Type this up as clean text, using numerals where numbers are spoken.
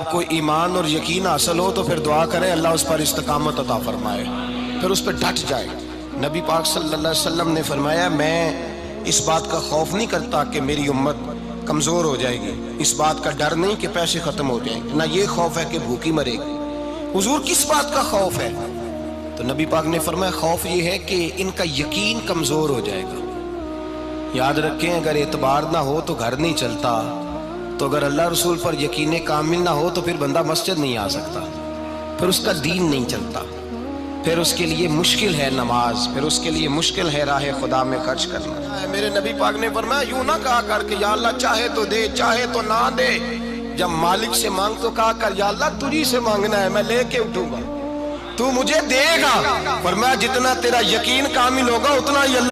आपको ईमान और यकीन हासिल हो तो फिर दुआ करें अल्लाह उस पर इस्तिकामत अता फरमाए, फिर उस पर डट जाए। नबी पाक सल्लल्लाहु अलैहि वसल्लम ने फरमाया, मैं इस बात का खौफ नहीं करता कि मेरी उम्मत कमज़ोर हो जाएगी, इस बात का डर नहीं कि पैसे ख़त्म हो जाएंगे, ना ये खौफ है कि भूखी मरेगी। हुजूर किस बात का खौफ है? तो नबी पाक ने फरमाया खौफ ये है कि इनका यकीन कमज़ोर हो जाएगा। याद रखें, अगर एतबार ना हो तो घर नहीं चलता, तो अगर अल्लाह रसूल पर यकीन कामिल ना हो तो फिर बंदा मस्जिद नहीं आ सकता, फिर उसका दीन नहीं चलता, फिर उसके लिए मुश्किल है नमाज, फिर उसके लिए मुश्किल है राह खुदा में खर्च करना। मेरे नबी पाक ने फरमाया यूं ना कहा कर कि या अल्लाह चाहे तो दे चाहे तो ना दे, जब मालिक से मांग तो कहा कर या अल्लाह तुझी से मांगना है, मैं लेके उठूंगा, तू मुझे देगा। फरमाया जितना तेरा यकीन कामिल होगा उतना ही